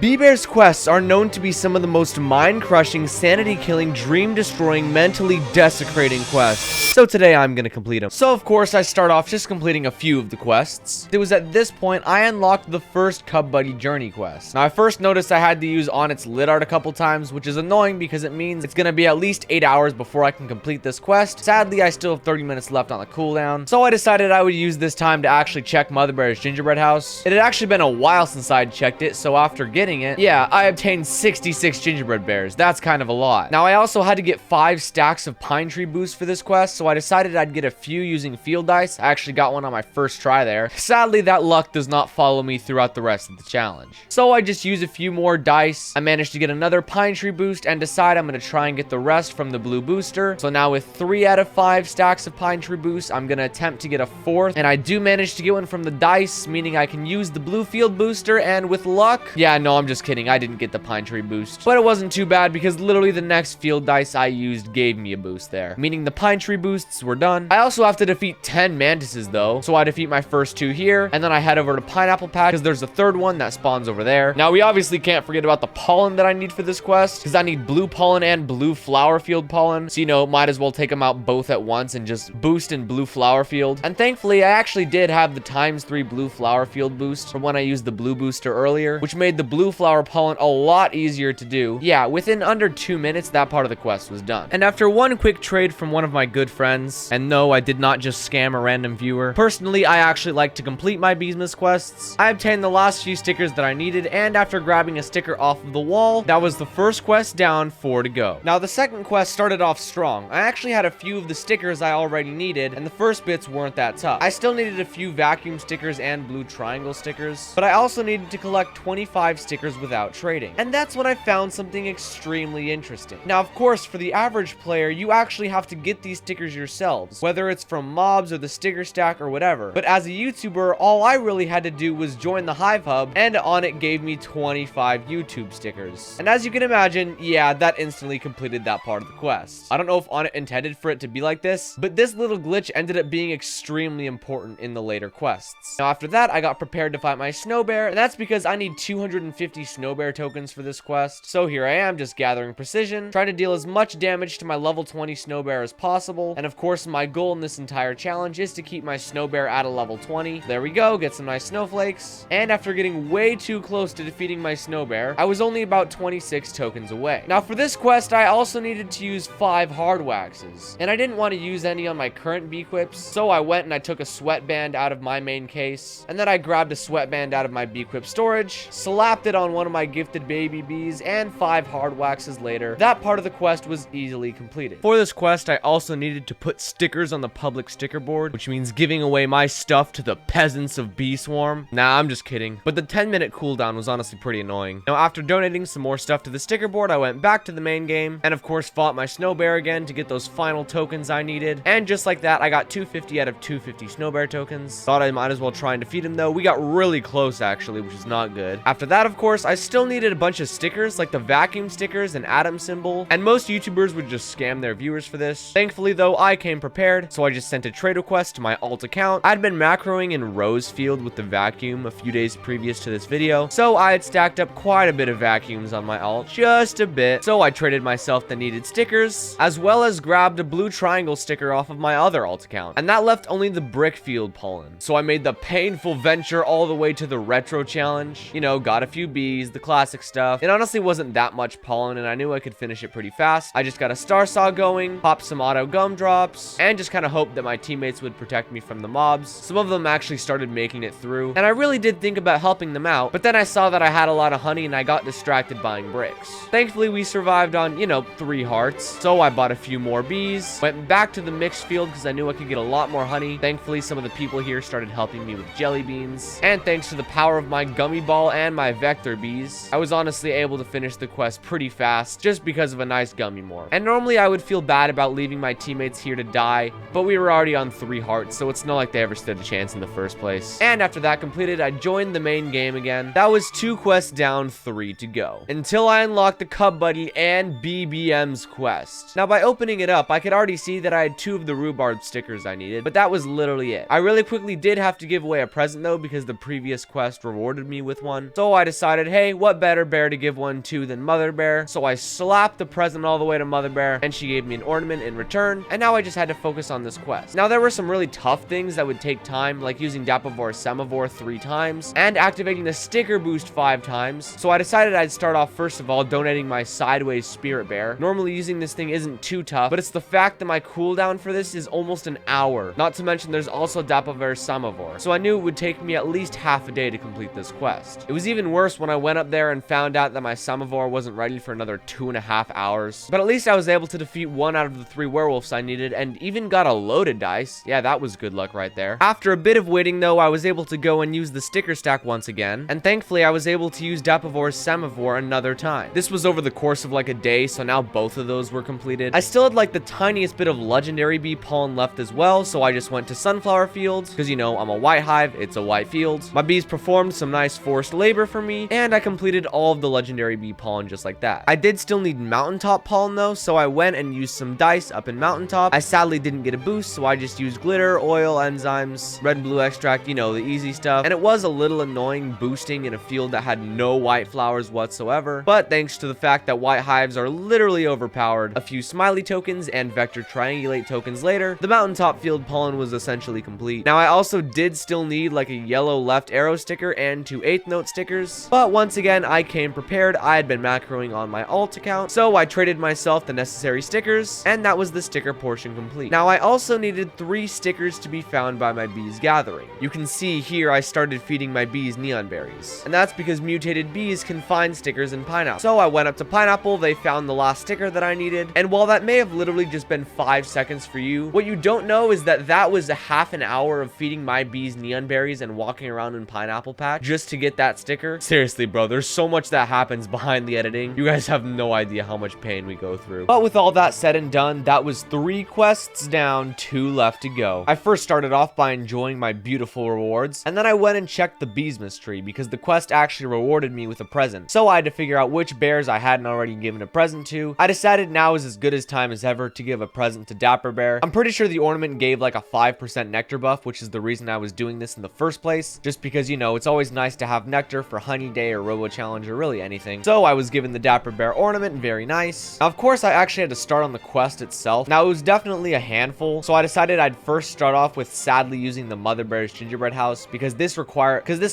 Bear's quests are known to be some of the most mind-crushing, sanity-killing, dream-destroying, mentally desecrating quests. So today I'm gonna complete them. So of course I start off just completing a few of the quests. It was at this point I unlocked the first Cub Buddy Journey quest. Now I first noticed I had to use on its lid art a couple times, which is annoying because it means it's gonna be at least 8 hours before I can complete this quest. Sadly, I still have 30 minutes left on the cooldown, so I decided I would use this time to actually check Mother Bear's gingerbread house. It had actually been a while since I had checked it, so after getting it, yeah, I obtained 66 gingerbread bears. That's kind of a lot. Now, I also had to get 5 stacks of pine tree boosts for this quest, so I decided I'd get a few using field dice. I actually got one on my first try there. Sadly, that luck does not follow me throughout the rest of the challenge. So I just used a few more dice. I managed to get another pine tree boost and decide I'm going to try and get the rest from the blue booster. So now with 3 out of 5 stacks of pine tree boosts, I'm going to attempt to get a 4th. And I do manage to get one from the dice, meaning I can use the blue field booster, and with luck, yeah, no, I'm just kidding. I didn't get the pine tree boost, but it wasn't too bad because literally the next field dice I used gave me a boost there, meaning the pine tree boosts were done. I also have to defeat 10 mantises though, so I defeat my first 2 here, and then I head over to Pineapple Patch because there's a 3rd one that spawns over there. Now we obviously can't forget about the pollen that I need for this quest, because I need blue pollen and blue flower field pollen, so you know, might as well take them out both at once and just boost in blue flower field. And thankfully I actually did have the ×3 blue flower field boost from when I used the blue booster earlier, which made the blue flower pollen a lot easier to do. Yeah, within under 2 minutes, that part of the quest was done. And after one quick trade from one of my good friends, and no, I did not just scam a random viewer. Personally, I actually like to complete my Beesmas quests. I obtained the last few stickers that I needed, and after grabbing a sticker off of the wall, that was the first quest down, 4 to go. Now, the second quest started off strong. I actually had a few of the stickers I already needed, and the first bits weren't that tough. I still needed a few vacuum stickers and blue triangle stickers, but I also needed to collect 25 stickers without trading. And that's when I found something extremely interesting. Now, of course, for the average player, you actually have to get these stickers yourselves, whether it's from mobs or the sticker stack or whatever. But as a YouTuber, all I really had to do was join the Hive Hub, and on it gave me 25 YouTube stickers. And as you can imagine, yeah, that instantly completed that part of the quest. I don't know if on it intended for it to be like this, but this little glitch ended up being extremely important in the later quests. Now, after that, I got prepared to fight my snow bear, and that's because I need 250 snow bear tokens for this quest. So here I am, just gathering precision, trying to deal as much damage to my level 20 snow bear as possible. And of course, my goal in this entire challenge is to keep my snow bear at a level 20. There we go, get some nice snowflakes. And after getting way too close to defeating my snow bear, I was only about 26 tokens away. Now for this quest, I also needed to use 5 hard waxes, and I didn't want to use any on my current bee quips, so I went and I took a sweatband out of my main case, and then I grabbed a sweatband out of my bee quip storage, slapped it on one of my gifted baby bees, and 5 hard waxes later, that part of the quest was easily completed. For this quest, I also needed to put stickers on the public sticker board, which means giving away my stuff to the peasants of Bee Swarm. Nah, I'm just kidding. But the 10-minute cooldown was honestly pretty annoying. Now, after donating some more stuff to the sticker board, I went back to the main game, and of course fought my snow bear again to get those final tokens I needed. And just like that, I got 250 out of 250 snow bear tokens. Thought I might as well try and defeat him though. We got really close actually, which is not good. After that, of course, I still needed a bunch of stickers, like the vacuum stickers and atom symbol, and most YouTubers would just scam their viewers for this. Thankfully though, I came prepared, so I just sent a trade request to my alt account. I'd been macroing in Rose Field with the vacuum a few days previous to this video, so I had stacked up quite a bit of vacuums on my alt, just a bit. So I traded myself the needed stickers, as well as grabbed a blue triangle sticker off of my other alt account, and that left only the brick field pollen. So I made the painful venture all the way to the retro challenge, you know, got a few bees, the classic stuff. It honestly wasn't that much pollen, and I knew I could finish it pretty fast. I just got a star saw going, popped some auto gumdrops, and just kind of hoped that my teammates would protect me from the mobs. Some of them actually started making it through, and I really did think about helping them out, but then I saw that I had a lot of honey and I got distracted buying bricks. Thankfully, we survived on, you know, 3 hearts, so I bought a few more bees, went back to the mixed field because I knew I could get a lot more honey. Thankfully, some of the people here started helping me with jelly beans, and thanks to the power of my gummy ball and my vector bees, I was honestly able to finish the quest pretty fast just because of a nice gummy morph. And normally I would feel bad about leaving my teammates here to die, but we were already on 3 hearts, so it's not like they ever stood a chance in the first place. And after that completed, I joined the main game again. That was 2 quests down, 3 to go, until I unlocked the Cub Buddy and BBM's quest. Now by opening it up, I could already see that I had 2 of the rhubarb stickers I needed, but that was literally it. I really quickly did have to give away a present though, because the previous quest rewarded me with one, so I decided decided, hey, what better bear to give one to than Mother Bear? So I slapped the present all the way to Mother Bear, and she gave me an ornament in return, and now I just had to focus on this quest. Now, there were some really tough things that would take time, like using Dapper Semivore 3 times, and activating the sticker boost 5 times, so I decided I'd start off first of all donating my sideways spirit bear. Normally using this thing isn't too tough, but it's the fact that my cooldown for this is almost an hour. Not to mention there's also Dapper Semivore, so I knew it would take me at least half a day to complete this quest. It was even worse when I went up there and found out that my Semivore wasn't ready for another 2.5 hours. But at least I was able to defeat 1 out of the 3 werewolves I needed, and even got a loaded dice. Yeah, that was good luck right there. After a bit of waiting though, I was able to go and use the sticker stack once again, and thankfully I was able to use Dapper Semivore another time. This was over the course of like a day, so now both of those were completed. I still had like the tiniest bit of legendary bee pollen left as well, so I just went to sunflower fields, because you know, I'm a white hive, it's a white field. My bees performed some nice forced labor for me, and I completed all of the legendary bee pollen just like that. I did still need mountaintop pollen though, so I went and used some dice up in mountaintop. I sadly didn't get a boost, so I just used glitter, oil, enzymes, red and blue extract, you know, the easy stuff. And it was a little annoying boosting in a field that had no white flowers whatsoever, but thanks to the fact that white hives are literally overpowered, a few smiley tokens and vector triangulate tokens later, the mountaintop field pollen was essentially complete. Now I also did still need like a yellow left arrow sticker and 2 8th note stickers, but once again I came prepared. I had been macroing on my alt account, so I traded myself the necessary stickers, and that was the sticker portion complete. Now I also needed 3 stickers to be found by my bees gathering. You can see here I started feeding my bees neon berries, and that's because mutated bees can find stickers in pineapple. So I went up to pineapple, they found the last sticker that I needed, and while that may have literally just been 5 seconds for you, what you don't know is that that was a half an hour of feeding my bees neon berries and walking around in pineapple patch just to get that sticker. Seriously bro, there's so much that happens behind the editing. You guys have no idea how much pain we go through. But with all that said and done, that was 3 quests down, 2 left to go. I first started off by enjoying my beautiful rewards, and then I went and checked the Beesmas tree because the quest actually rewarded me with a present. So I had to figure out which bears I hadn't already given a present to. I decided now is as good as time as ever to give a present to Dapper Bear. I'm pretty sure the ornament gave like a 5% nectar buff, which is the reason I was doing this in the first place, just because, you know, it's always nice to have nectar for honey day or robo challenge or really anything. So I was given the Dapper Bear ornament, very nice. Now of course I actually had to start on the quest itself. Now it was definitely a handful, so I decided I'd first start off with sadly using the Mother Bear's gingerbread house because this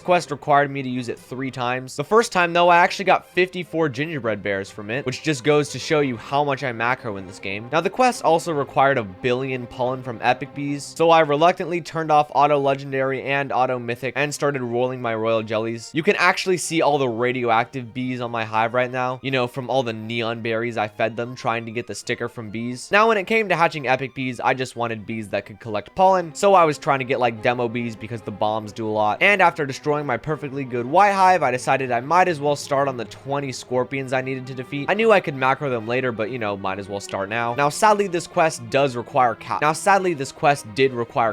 quest required me to use it 3 times. The first time though, I actually got 54 gingerbread bears from it, which just goes to show you how much I macro in this game. Now the quest also required 1 billion pollen from epic bees, so I reluctantly turned off auto legendary and auto mythic and started rolling my royal jellies. You can actually see all the radioactive bees on my hive right now, you know, from all the neon berries I fed them trying to get the sticker from bees. Now when it came to hatching epic bees, I just wanted bees that could collect pollen, so I was trying to get like demo bees because the bombs do a lot. And after destroying my perfectly good white hive, I decided I might as well start on the 20 scorpions I needed to defeat. I knew I could macro them later, but you know, might as well start now. Now sadly this quest did require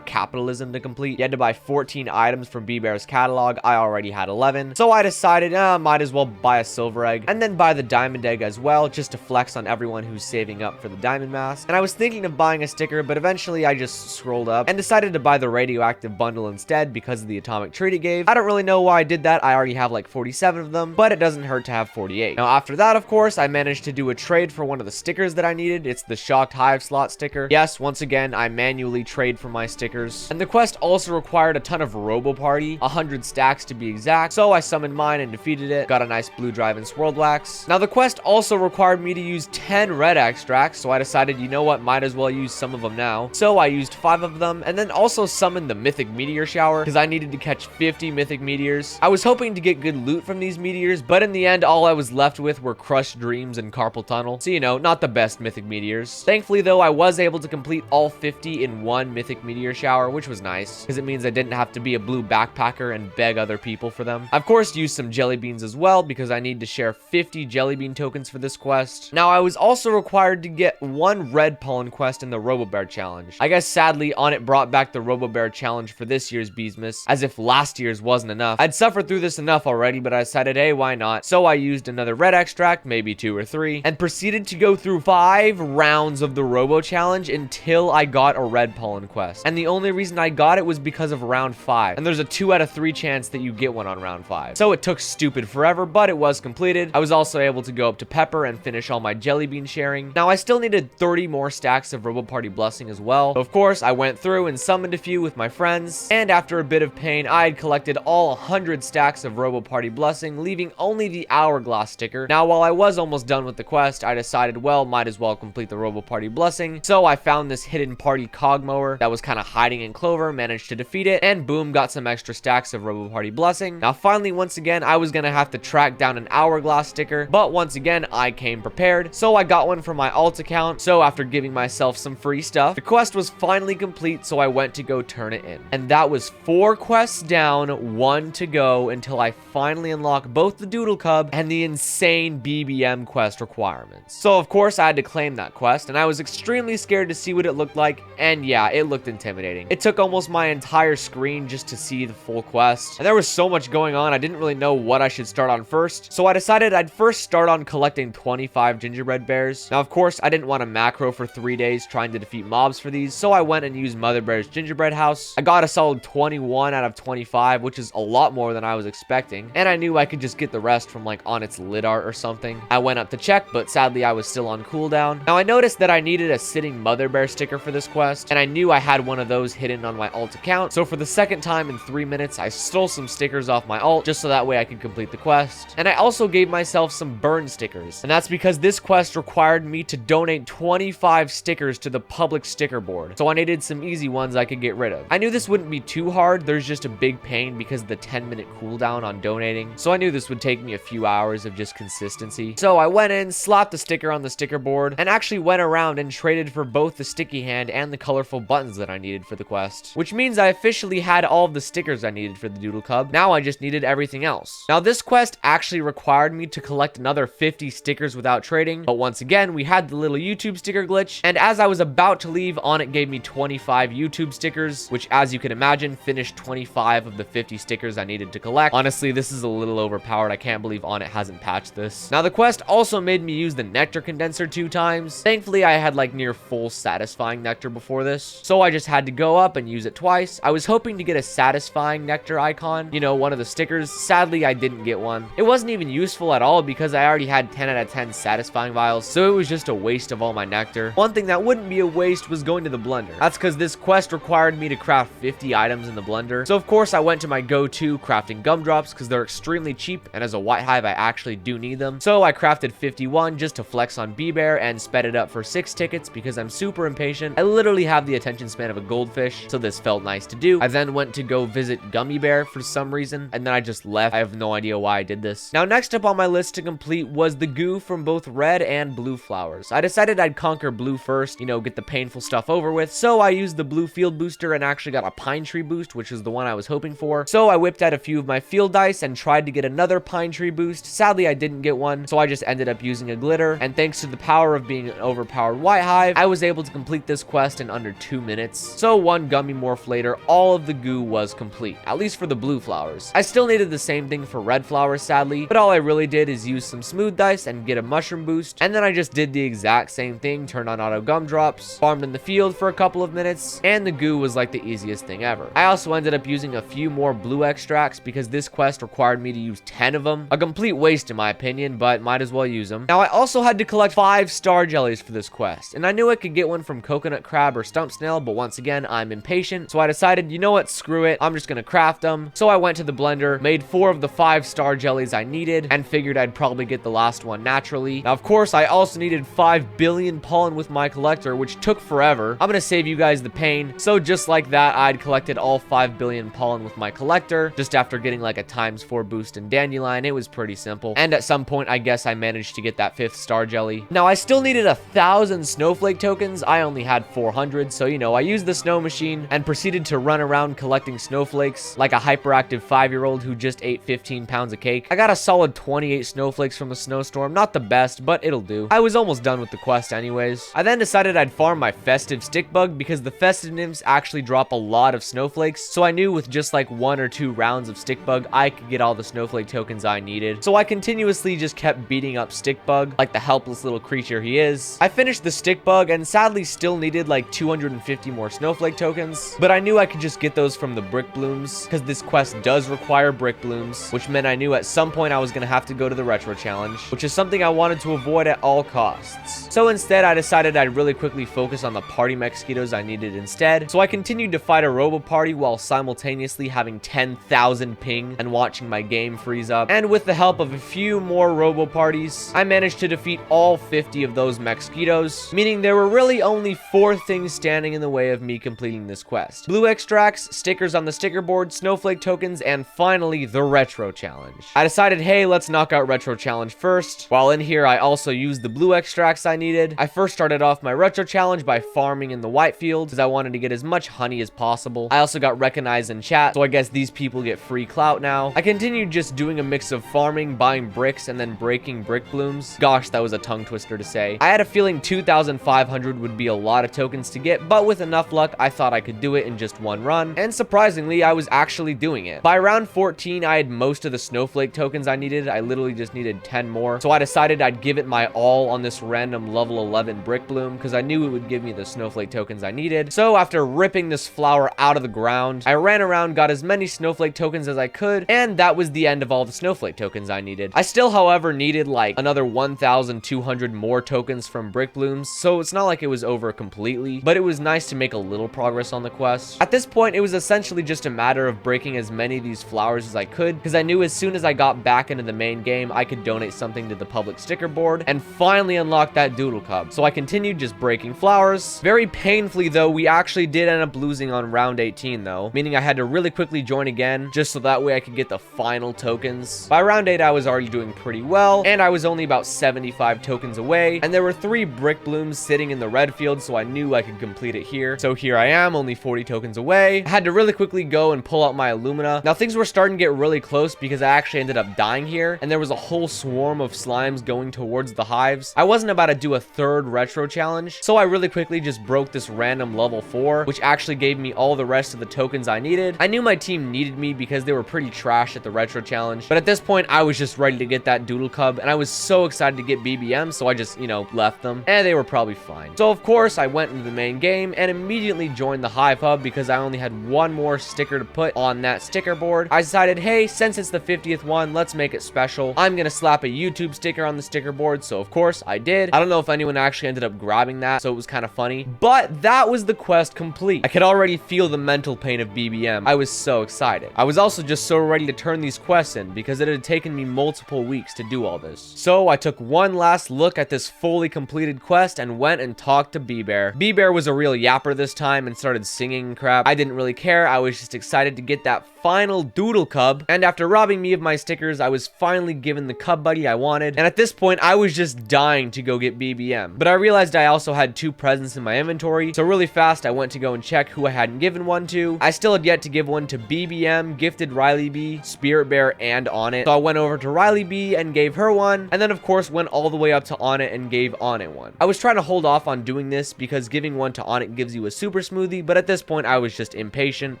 capitalism to complete. You had to buy 14 items from Bee Bear's catalog. I already had 11, so I decided might as well buy a silver egg and then buy the diamond egg as well, just to flex on everyone who's saving up for the diamond mask. And I was thinking of buying a sticker, but eventually I just scrolled up and decided to buy the radioactive bundle instead because of the atomic treat it gave. I don't really know why I did that. I already have like 47 of them, but it doesn't hurt to have 48. Now after that, of course, I managed to do a trade for one of the stickers that I needed. It's the shocked hive slot sticker. Yes, once again, I manually trade for my stickers. And the quest also required a ton of robo party, 100 stacks to be exact, so I summoned mine and defeated it. Got a nice blue drive and swirled wax. Now the quest also required me to use 10 red extracts, so I decided, you know what, might as well use some of them now. So I used 5 of them, and then also summoned the mythic meteor shower because I needed to catch 50 mythic meteors. I was hoping to get good loot from these meteors, but in the end all I was left with were crushed dreams and carpal tunnel, so you know, not the best mythic meteors. Thankfully though, I was able to complete all 50 in one mythic meteor shower, which was nice because it means I didn't have to be a blue backpacker and beg other people for them. I of course used some jelly beans as well because I need to share 50 jelly bean tokens for this quest. Now I was also required to get 1 red pollen quest in the robo bear challenge. I guess sadly on it brought back the robo bear challenge for this year's Beesmas, as if last year's wasn't enough. I'd suffered through this enough already, but I decided, hey, why not? So I used another red extract, maybe 2 or 3, and proceeded to go through 5 rounds of the robo challenge until I got a red pollen quest. And the only reason I got it was because of round 5, and there's a 2 out of 3 chance that you get one on round 5. So it took took stupid forever, but it was completed. I was also able to go up to Pepper and finish all my jelly bean sharing. Now, I still needed 30 more stacks of Robo Party Blessing as well. So, of course, I went through and summoned a few with my friends, and after a bit of pain, I had collected all 100 stacks of Robo Party Blessing, leaving only the hourglass sticker. Now, while I was almost done with the quest, I decided, well, might as well complete the Robo Party Blessing. So I found this hidden party cog mower that was kind of hiding in clover, managed to defeat it, and boom, got some extra stacks of Robo Party Blessing. Now, finally, once again, I was gonna have to track down an hourglass sticker, but once again, I came prepared. So I got one from my alt account. So after giving myself some free stuff, the quest was finally complete, so I went to go turn it in. And that was 4 quests down, 1 to go, until I finally unlock both the Doodle Cub and the insane BBM quest requirements. So of course I had to claim that quest, and I was extremely scared to see what it looked like, and yeah, it looked intimidating. It took almost my entire screen just to see the full quest, and there was so much going on, I didn't really know what I should start on first, so I decided I'd first start on collecting 25 gingerbread bears. Now of course I didn't want to macro for 3 days trying to defeat mobs for these, so I went and used Mother Bear's gingerbread house. I got a solid 21 out of 25, which is a lot more than I was expecting, and I knew I could just get the rest from like on its lid art or something. I went up to check, but sadly I was still on cooldown. Now I noticed that I needed a sitting Mother Bear sticker for this quest, and I knew I had one of those hidden on my alt account, so for the second time in 3 minutes I stole some stickers off my alt just so that way I could complete the quest. And I also gave myself some burn stickers, and that's because this quest required me to donate 25 stickers to the public sticker board, so I needed some easy ones I could get rid of. I knew this wouldn't be too hard, there's just a big pain because of the 10-minute cooldown on donating, so I knew this would take me a few hours of just consistency. So I went in, slapped the sticker on the sticker board, and actually went around and traded for both the sticky hand and the colorful buttons that I needed for the quest, which means I officially had all of the stickers I needed for the Doodle Cub. Now I just needed everything else. Now this quest actually required me to collect another 50 stickers without trading, but once again we had the little YouTube sticker glitch, and as I was about to leave, on it gave me 25 YouTube stickers, which as you can imagine finished 25 of the 50 stickers I needed to collect. Honestly, this is a little overpowered. I can't believe On It hasn't patched this. Now the quest also made me use the nectar condenser 2 times. Thankfully I had like near full satisfying nectar before this, so I just had to go up and use it twice. I was hoping to get a satisfying nectar icon, you know, one of the stickers. Sadly I didn't get one. It wasn't even useful at all because I already had 10 out of 10 satisfying vials, so it was just a waste of all my nectar. One thing that wouldn't be a waste was going to the blender. That's because this quest required me to craft 50 items in the blender, so of course I went to my go-to crafting gumdrops because they're extremely cheap, and as a white hive I actually do need them. So I crafted 51 just to flex on B-Bear and sped it up for 6 tickets because I'm super impatient. I literally have the attention span of a goldfish, so this felt nice to do. I then went to go visit Gummy Bear for some reason, and then I just left. I have no idea why I did this. Now next up on my list to complete was the goo from both red and blue flowers. I decided I'd conquer blue first, you know, get the painful stuff over with, so I used the blue field booster and actually got a pine tree boost, which is the one I was hoping for. So I whipped out a few of my field dice and tried to get another pine tree boost. Sadly I didn't get one, so I just ended up using a glitter, and thanks to the power of being an overpowered white hive, I was able to complete this quest in under 2 minutes. So one gummy morph later, all of the goo was complete, at least for the blue flowers. I still needed the same thing for red flowers sadly, but all I really did is use some smooth dice and get a mushroom boost, and then I just did the exact same thing, turned on auto gumdrops, farmed in the field for a couple of minutes, and the goo was like the easiest thing ever. I also ended up using a few more blue extracts because this quest required me to use 10 of them. A complete waste in my opinion, but might as well use them. Now I also had to collect 5 star jellies for this quest, and I knew I could get one from coconut crab or stump snail, but once again I'm impatient, so I decided, you know what, screw it, I'm just gonna craft them. So I went to the blender, made 4 of the 5 star jellies I needed, and figured I'd probably get the last one naturally. Now of course I also needed 5 billion pollen with my collector, which took forever. I'm gonna save you guys the pain. So just like that, I'd collected all 5 billion pollen with my collector just after getting like a ×4 boost in dandelion. It was pretty simple, and at some point I guess I managed to get that 5th star jelly. Now I still needed 1,000 snowflake tokens. I only had 400, so you know, I used the snow machine and proceeded to run around collecting snowflakes like a hyperactive 5-year-old who just ate 15 pounds of cake. I got a solid 28 snowflakes from the snowstorm. Not the best, but it'll do. I was almost done with the quest anyways. I then decided I'd farm my festive stick bug because the festive nymphs actually drop a lot of snowflakes, so I knew with just like 1 or 2 rounds of stick bug I could get all the snowflake tokens I needed. So I continuously just kept beating up stick bug like the helpless little creature he is. I finished the stick bug and sadly still needed like 250 more snowflake tokens, but I knew I could just get those from the brick blooms because this quest does require brick blooms. else, which meant I knew at some point I was going to have to go to the retro challenge, which is something I wanted to avoid at all costs. So instead, I decided I'd really quickly focus on the party mosquitoes I needed instead. So I continued to fight a robo party while simultaneously having 10,000 ping and watching my game freeze up. And with the help of a few more robo parties, I managed to defeat all 50 of those mosquitoes, meaning there were really only 4 things standing in the way of me completing this quest: blue extracts, stickers on the sticker board, snowflake tokens, and finally the retro challenge. I decided, hey, let's knock out retro challenge first. While in here, I also used the blue extracts I needed. I first started off my retro challenge by farming in the white field because I wanted to get as much honey as possible. I also got recognized in chat, so I guess these people get free clout now. I continued just doing a mix of farming, buying bricks, and then breaking brick blooms. Gosh, that was a tongue twister to say. I had a feeling 2,500 would be a lot of tokens to get, but with enough luck, I thought I could do it in just one run, and surprisingly, I was actually doing it. By round 14, I had most of the snowflake tokens I needed. I literally just needed 10 more, so I decided I'd give it my all on this random level 11 brick bloom because I knew it would give me the snowflake tokens I needed. So after ripping this flower out of the ground, I ran around, got as many snowflake tokens as I could, and that was the end of all the snowflake tokens I needed. I still, however, needed like another 1,200 more tokens from brick blooms, so it's not like it was over completely, but it was nice to make a little progress on the quest. At this point, it was essentially just a matter of breaking as many of these flowers as I could, because I knew as soon as I got back into the main game, I could donate something to the public sticker board and finally unlock that doodle cub. So I continued just breaking flowers. Very painfully though, we actually did end up losing on round 18 though, meaning I had to really quickly join again, just so that way I could get the final tokens. By round 8, I was already doing pretty well, and I was only about 75 tokens away, and there were 3 brick blooms sitting in the red field, so I knew I could complete it here. So here I am, only 40 tokens away. I had to really quickly go and pull out my Illumina. Now things were starting to get really close because I actually ended up dying here, and there was a whole swarm of slimes going towards the hives. I wasn't about to do a 3rd retro challenge, so I really quickly just broke this random level 4, which actually gave me all the rest of the tokens I needed. I knew my team needed me because they were pretty trash at the retro challenge, but at this point I was just ready to get that doodle cub, and I was so excited to get BBM, so I just, you know, left them, and they were probably fine. So of course I went into the main game and immediately joined the hive hub because I only had one more sticker to put on that sticker board. I decided, hey, since it's the 50th one, let's make it special. I'm gonna slap a YouTube sticker on the sticker board, so of course I did. I don't know if anyone actually ended up grabbing that, so it was kind of funny, but that was the quest complete. I could already feel the mental pain of BBM. I was so excited. I was also just so ready to turn these quests in because it had taken me multiple weeks to do all this. So I took one last look at this fully completed quest and went and talked to B-Bear. B-Bear was a real yapper this time and started singing and crap. I didn't really care. I was just excited to get that final doodle cub, and after robbing me of my stickers, I was finally given the cub buddy I wanted, and at this point I was just dying to go get BBM, but I realized I also had 2 presents in my inventory, so really fast I went to go and check who I hadn't given one to. I still had yet to give one to BBM, Gifted Riley B, Spirit Bear, and Onnit, so I went over to Riley B and gave her one, and then of course went all the way up to Onnit and gave Onnit one. I was trying to hold off on doing this because giving one to Onnit gives you a super smoothie, but at this point I was just impatient.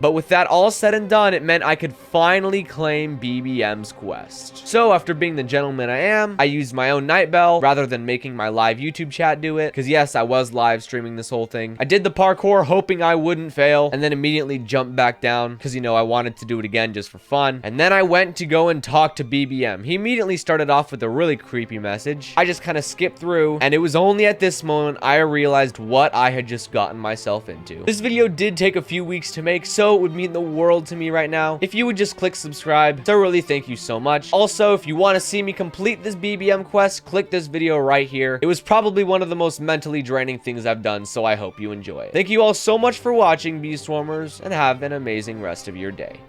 But with that all said and done, it meant I could finally claim BBM's quest. So after being the gentleman I am, I used my own night bell rather than making my live YouTube chat do it, because yes, I was live streaming this whole thing. I did the parkour hoping I wouldn't fail, and then immediately jumped back down because, you know, I wanted to do it again just for fun. And then I went to go and talk to BBM. He immediately started off with a really creepy message. I just kind of skipped through, and it was only at this moment I realized what I had just gotten myself into. This video did take a few weeks to make, so it would mean the world to me right now if you would just click subscribe. So really, thank you so much. Also, if you want to see me complete this BBM quest, click this video right here. It was probably one of the most mentally draining things I've done, so I hope you enjoy it. Thank you all so much for watching, Bee Swarmers, and have an amazing rest of your day.